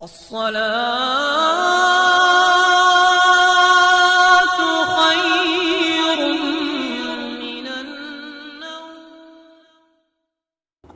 الصلاة خير من النوم.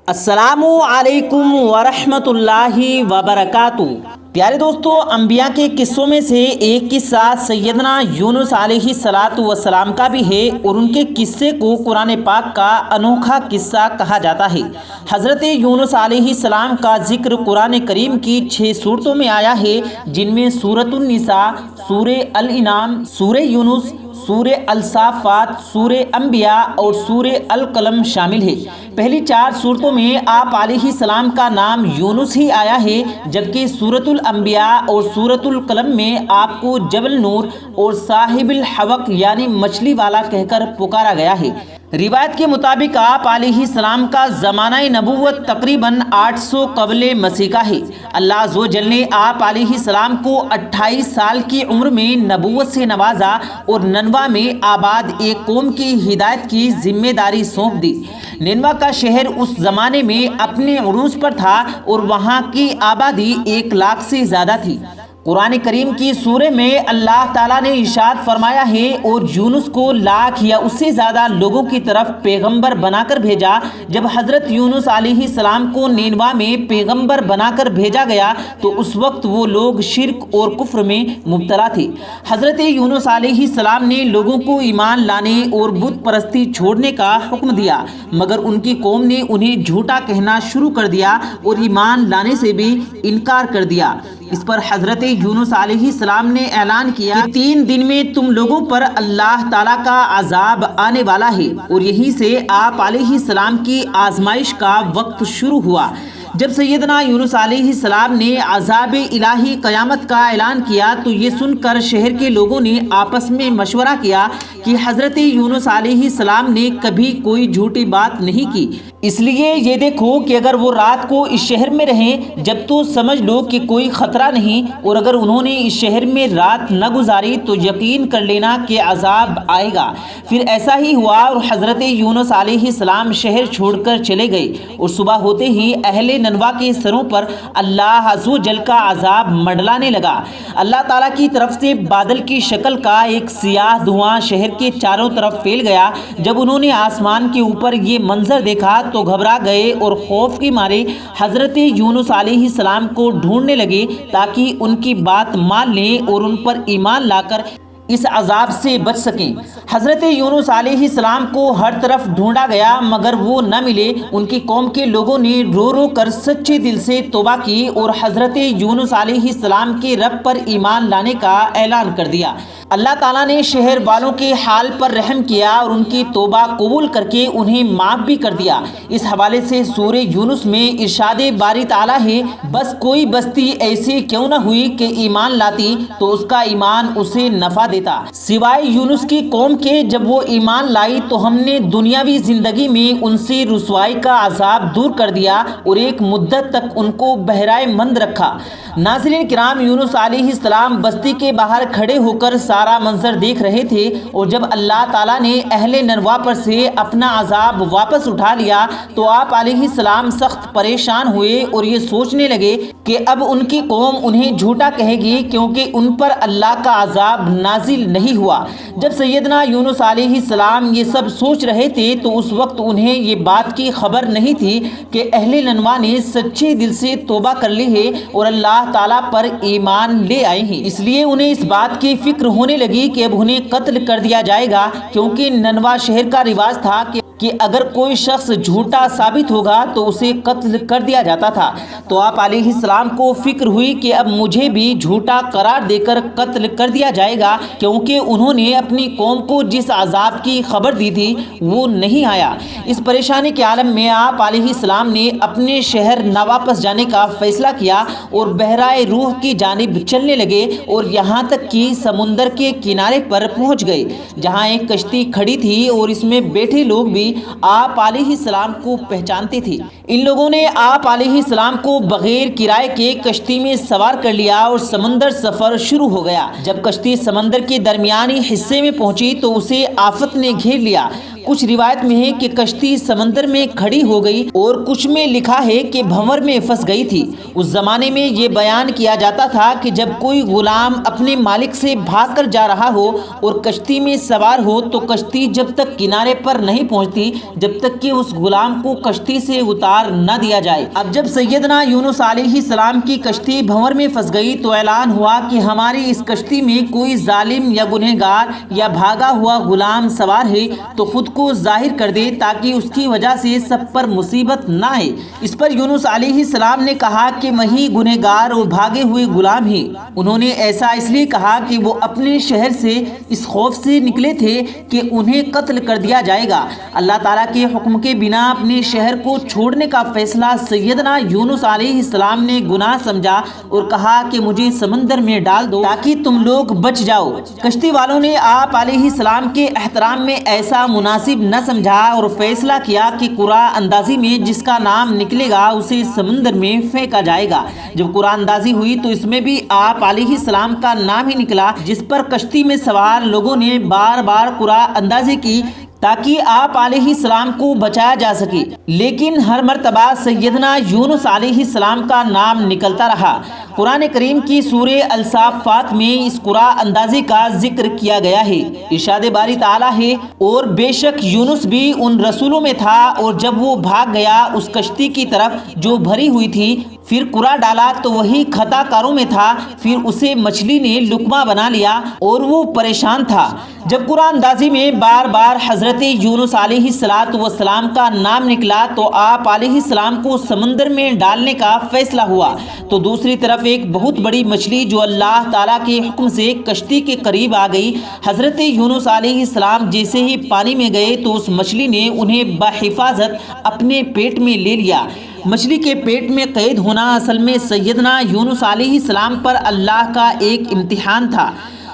السلام علیکم ورحمۃ اللہ وبرکاتہ. پیارے دوستو، انبیاء کے قصوں میں سے ایک قصہ سیدنا یونس علیہ الصلاۃ والسلام کا بھی ہے، اور ان کے قصے کو قرآن پاک کا انوکھا قصہ کہا جاتا ہے. حضرت یونس علیہ السلام کا ذکر قرآن کریم کی 6 سورتوں میں آیا ہے، جن میں سورۃ النساء، سورہ الانعام، سورہ یونس، سورہ الصافات، سورہ انبیاء اور سورہ القلم شامل ہے. پہلی 4 سورتوں میں آپ علیہ السلام کا نام یونس ہی آیا ہے، جبکہ سورۃ الانبیاء اور سورۃ القلم میں آپ کو جبل نور اور صاحب الحوق یعنی مچھلی والا کہہ کر پکارا گیا ہے. روایت کے مطابق آپ علیہ السلام کا زمانہ نبوت تقریباً 800 قبل مسیح کا ہے. اللہ عز و جل نے آپ علیہ السلام کو 28 سال کی عمر میں نبوت سے نوازا اور ننوا میں آباد ایک قوم کی ہدایت کی ذمہ داری سونپ دی. ننوا کا شہر اس زمانے میں اپنے عروج پر تھا اور وہاں کی آبادی 1 لاکھ سے زیادہ تھی. قرآن کریم کی سورہ میں اللہ تعالیٰ نے ارشاد فرمایا ہے، اور یونس کو 1 لاکھ یا اس سے زیادہ لوگوں کی طرف پیغمبر بنا کر بھیجا. جب حضرت یونس علیہ السلام کو نینوا میں پیغمبر بنا کر بھیجا گیا تو اس وقت وہ لوگ شرک اور کفر میں مبتلا تھے. حضرت یونس علیہ السلام نے لوگوں کو ایمان لانے اور بت پرستی چھوڑنے کا حکم دیا، مگر ان کی قوم نے انہیں جھوٹا کہنا شروع کر دیا اور ایمان لانے سے بھی انکار کر دیا. اس پر حضرت یونس علیہ السلام نے اعلان کیا کہ 3 دن میں تم لوگوں پر اللہ تعالیٰ کا عذاب آنے والا ہے، اور یہی سے آپ علیہ السلام کی آزمائش کا وقت شروع ہوا. جب سیدنا یونس علیہ السلام نے عذاب الہی قیامت کا اعلان کیا تو یہ سن کر شہر کے لوگوں نے آپس میں مشورہ کیا کہ حضرت یونس علیہ السلام نے کبھی کوئی جھوٹی بات نہیں کی، اس لیے یہ دیکھو کہ اگر وہ رات کو اس شہر میں رہیں جب تو سمجھ لو کہ کوئی خطرہ نہیں، اور اگر انہوں نے اس شہر میں رات نہ گزاری تو یقین کر لینا کہ عذاب آئے گا. پھر ایسا ہی ہوا، اور حضرت یونس علیہ السلام شہر چھوڑ کر چلے گئے، اور صبح ہوتے ہی اہل ننوا کے سروں پر اللہ عز و جل کا عذاب منڈلانے لگا. اللہ تعالیٰ کی طرف سے بادل کی شکل کا ایک سیاہ دھواں شہر کے چاروں طرف پھیل گیا. جب انہوں نے آسمان کے اوپر یہ منظر دیکھا تو گھبرا گئے اور خوف کے مارے حضرت یونس علیہ السلام کو ڈھونڈنے لگے تاکہ ان کی بات مان لیں اور ان پر ایمان لا کر اس عذاب سے بچ سکیں. حضرت یونس علیہ السلام کو ہر طرف ڈھونڈا گیا مگر وہ نہ ملے. ان کی قوم کے لوگوں نے رو رو کر سچے دل سے توبہ کی اور حضرت یونس علیہ السلام کے رب پر ایمان لانے کا اعلان کر دیا. اللہ تعالیٰ نے شہر والوں کے حال پر رحم کیا اور ان کی توبہ قبول کر کے انہیں معاف بھی کر دیا. اس حوالے سے سورہ یونس میں ارشاد باری تعالیٰ ہے، بس کوئی بستی ایسی کیوں نہ ہوئی کہ ایمان لاتی تو اس کا ایمان اسے نفع دیتا، سوائے یونس کی قوم کے. جب وہ ایمان لائی تو ہم نے دنیاوی زندگی میں ان سے رسوائی کا عذاب دور کر دیا اور ایک مدت تک ان کو بہرائے مند رکھا. ناظرین کرام، یونس علیہ السلام بستی کے باہر کھڑے ہو کر سارا منظر دیکھ رہے تھے، اور جب اللہ تعالیٰ نے اہل ننوا پر سے اپنا عذاب واپس اٹھا لیا تو آپ علیہ السلام سخت پریشان ہوئے اور یہ سوچنے لگے کہ اب ان کی قوم انہیں جھوٹا کہے گی کیونکہ ان پر اللہ کا عذاب نازل نہیں ہوا. جب سیدنا یونس علیہ السلام یہ سب سوچ رہے تھے تو اس وقت انہیں یہ بات کی خبر نہیں تھی کہ اہل ننوا نے سچے دل سے توبہ کر لی ہے اور اللہ تعالیٰ پر ایمان لے آئے ہیں. اس لیے انہیں اس بات کی فکر ہونے لگی کہ اب انہیں قتل کر دیا جائے گا، کیونکہ ننوا شہر کا رواج تھا کہ اگر کوئی شخص جھوٹا ثابت ہوگا تو اسے قتل کر دیا جاتا تھا. تو آپ علیہ السلام کو فکر ہوئی کہ اب مجھے بھی جھوٹا قرار دے کر قتل کر دیا جائے گا، کیونکہ انہوں نے اپنی قوم کو جس عذاب کی خبر دی تھی وہ نہیں آیا. اس پریشانی کے عالم میں آپ علیہ السلام نے اپنے شہر نہ واپس جانے کا فیصلہ کیا اور بحرائے روح کی جانب چلنے لگے، اور یہاں تک کہ سمندر کے کنارے پر پہنچ گئے جہاں ایک کشتی کھڑی تھی، اور اس میں بیٹھے لوگ بھی آپ علیہ السلام کو پہچانتے تھے. ان لوگوں نے آپ علیہ السلام کو بغیر کرائے کے کشتی میں سوار کر لیا اور سمندر سفر شروع ہو گیا. جب کشتی سمندر کے درمیانی حصے میں پہنچی تو اسے آفت نے گھیر لیا. کچھ روایت میں ہے کہ کشتی سمندر میں کھڑی ہو گئی اور کچھ میں لکھا ہے کہ بھنور میں پھنس گئی تھی۔ اس زمانے میں یہ بیان کیا جاتا تھا کہ جب کوئی غلام اپنے مالک سے بھاگ کر جا رہا ہو اور کشتی میں سوار ہو تو کشتی جب تک کنارے پر نہیں پہنچتی جب تک کہ اس غلام کو کشتی سے اتار نہ دیا جائے۔ اب جب سیدنا یونس علیہ السلام کی کشتی بھنور میں پھنس گئی تو اعلان ہوا کہ ہماری اس کشتی میں کوئی ظالم یا گنہگار یا بھاگا ہوا غلام سوار ہے تو خود کو ظاہر کر دے تاکہ اس کی وجہ سے سب پر مصیبت نہ آئے۔ اس پر یونس علیہ السلام نے کہا کہ وہی گنہگار اور بھاگے ہوئے غلام ہیں۔ انہوں نے ایسا اس لیے کہا کہ وہ اپنے شہر سے اس خوف سے نکلے تھے کہ انہیں قتل کر دیا جائے گا۔ اللہ تعالیٰ کے حکم کے بنا اپنے شہر کو چھوڑنے کا فیصلہ سیدنا یونس علیہ السلام نے گناہ سمجھا اور کہا کہ مجھے سمندر میں ڈال دو تاکہ تم لوگ بچ جاؤ۔ کشتی والوں نے آپ علیہ السلام کے احترام میں ایسا مناسب نہ سمجھا اور فیصلہ کیا کہ قرعہ اندازی میں جس کا نام نکلے گا اسے سمندر میں پھینکا جائے گا۔ جب قرعہ اندازی ہوئی تو اس میں بھی آپ علیہ السلام کا نام ہی نکلا، جس پر کشتی میں سوار لوگوں نے بار بار قرعہ اندازی کی تاکہ آپ علیہ السلام کو بچایا جا سکے، لیکن ہر مرتبہ سیدنا یونس علیہ السلام کا نام نکلتا رہا۔ قرآن کریم کی سورہ الصافات میں اس قرعہ اندازی کا ذکر کیا گیا ہے۔ ارشاد باری تعالیٰ ہے، اور بے شک یونس بھی ان رسولوں میں تھا، اور جب وہ بھاگ گیا اس کشتی کی طرف جو بھری ہوئی تھی، پھر قرعہ ڈالا تو وہی خطا کاروں میں تھا، پھر اسے مچھلی نے لقمہ بنا لیا اور وہ پریشان تھا۔ جب قرعہ اندازی میں بار بار حضرت یونس علیہ السلام کا نام نکلا تو آپ علیہ السلام کو سمندر میں ڈالنے کا فیصلہ ہوا، تو دوسری طرف ایک بہت بڑی مچھلی جو اللہ تعالیٰ کے حکم سے کشتی کے قریب آ گئی۔ حضرت یونس علیہ السلام جیسے ہی پانی میں گئے تو اس مچھلی نے انہیں بحفاظت اپنے پیٹ میں لے لیا۔ مچھلی کے پیٹ میں قید ہونا اصل میں سیدنا یونس علیہ السلام پر اللہ کا ایک امتحان تھا۔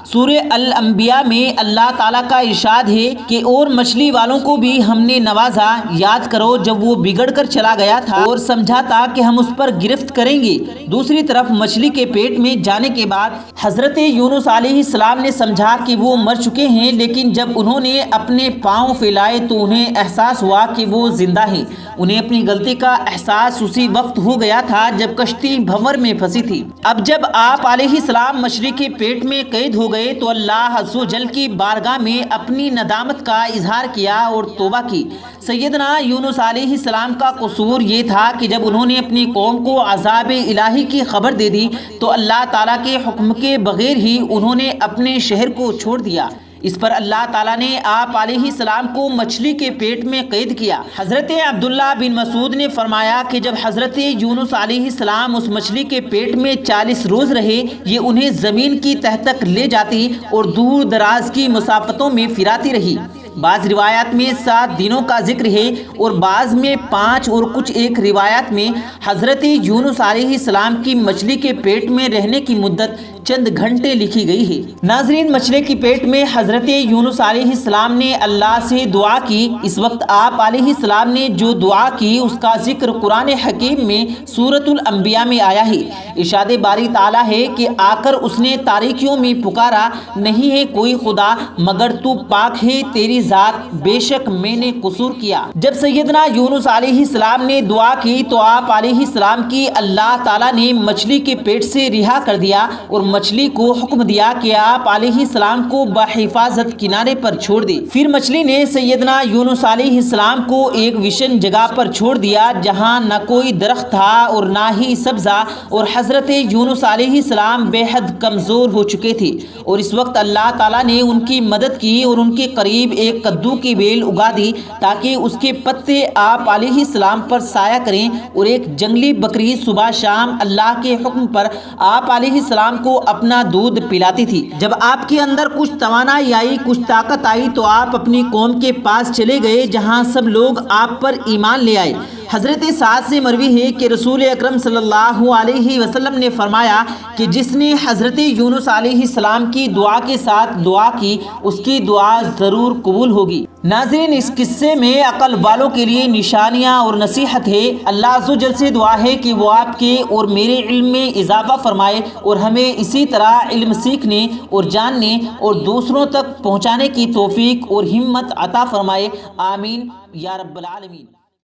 سورہ الانبیاء میں اللہ تعالیٰ کا ارشاد ہے کہ اور مچھلی والوں کو بھی ہم نے نوازا، یاد کرو جب وہ بگڑ کر چلا گیا تھا اور سمجھا تھا کہ ہم اس پر گرفت کریں گے۔ دوسری طرف مچھلی کے پیٹ میں جانے کے بعد حضرت یونس علیہ السلام نے سمجھا کہ وہ مر چکے ہیں، لیکن جب انہوں نے اپنے پاؤں پھیلائے تو انہیں احساس ہوا کہ وہ زندہ ہیں۔ انہیں اپنی غلطی کا احساس اسی وقت ہو گیا تھا جب کشتی بھنور میں پھنسی تھی۔ اب جب آپ علیہ السلام مچھلی کے پیٹ میں قید ہو گئے تو اللہ عز و جل کی بارگاہ میں اپنی ندامت کا اظہار کیا اور توبہ کی۔ سیدنا یونس علیہ السلام کا قصور یہ تھا کہ جب انہوں نے اپنی قوم کو عذاب الہی کی خبر دے دی تو اللہ تعالیٰ کے حکم کے بغیر ہی انہوں نے اپنے شہر کو چھوڑ دیا۔ اس پر اللہ تعالیٰ نے آپ علیہ السلام کو مچھلی کے پیٹ میں قید کیا۔ حضرت عبداللہ بن مسعود نے فرمایا کہ جب حضرت یونس علیہ السلام اس مچھلی کے پیٹ میں 40 روز رہے، یہ انہیں زمین کی تہ تک لے جاتی اور دور دراز کی مسافتوں میں پھراتی رہی۔ بعض روایات میں 7 دنوں کا ذکر ہے اور بعض میں 5، اور کچھ ایک روایات میں حضرت یونس علیہ السلام کی مچھلی کے پیٹ میں رہنے کی مدت چند گھنٹے لکھی گئی ہے۔ ناظرین، مچھلی کے پیٹ میں حضرت یونس علیہ السلام نے اللہ سے دعا کی۔ اس وقت آپ علیہ السلام نے جو دعا کی اس کا ذکر قرآن حکیم میں سورۃ الانبیاء میں آیا ہے۔ ارشاد باری تعالیٰ ہے کہ آ کر اس نے تاریکیوں میں پکارا، نہیں ہے کوئی خدا مگر تو پاک ہے تیری ذات، بے شک میں نے قصور کیا۔ جب سیدنا یونس علیہ السلام نے دعا کی تو آپ علیہ السلام کی اللہ تعالیٰ نے مچھلی کے پیٹ سے رہا کر دیا اور مچھلی کو حکم دیا کہ آپ علیہ السلام کو بحفاظت کنارے پر چھوڑ دے۔ پھر مچھلی نے سیدنا یونس علیہ السلام کو ایک وشن جگہ پر چھوڑ دیا جہاں نہ کوئی درخت تھا اور نہ ہی سبزہ، اور حضرت یونس علیہ السلام بے حد کمزور ہو چکے تھے، اور اس وقت اللہ تعالیٰ نے ان کی مدد کی اور ان کے قریب ایک کدو کی بیل اگا دی تاکہ اس کے پتے آپ علیہ السلام پر سایہ کریں، اور ایک جنگلی بکری صبح شام اللہ کے حکم پر آپ علیہ السلام کو اپنا دودھ پلاتی تھی۔ جب آپ کے اندر کچھ توانائی آئی، کچھ طاقت آئی تو آپ اپنی قوم کے پاس چلے گئے جہاں سب لوگ آپ پر ایمان لے آئے۔ حضرت سعد سے مروی ہے کہ رسول اکرم صلی اللہ علیہ وسلم نے فرمایا کہ جس نے حضرت یونس علیہ السلام کی دعا کے ساتھ دعا کی اس کی دعا ضرور قبول ہوگی۔ ناظرین، اس قصے میں عقل والوں کے لیے نشانیاں اور نصیحت ہے۔ اللہ عز و جل سے دعا ہے کہ وہ آپ کے اور میرے علم میں اضافہ فرمائے اور ہمیں اسی طرح علم سیکھنے اور جاننے اور دوسروں تک پہنچانے کی توفیق اور ہمت عطا فرمائے، آمین یا رب العالمین۔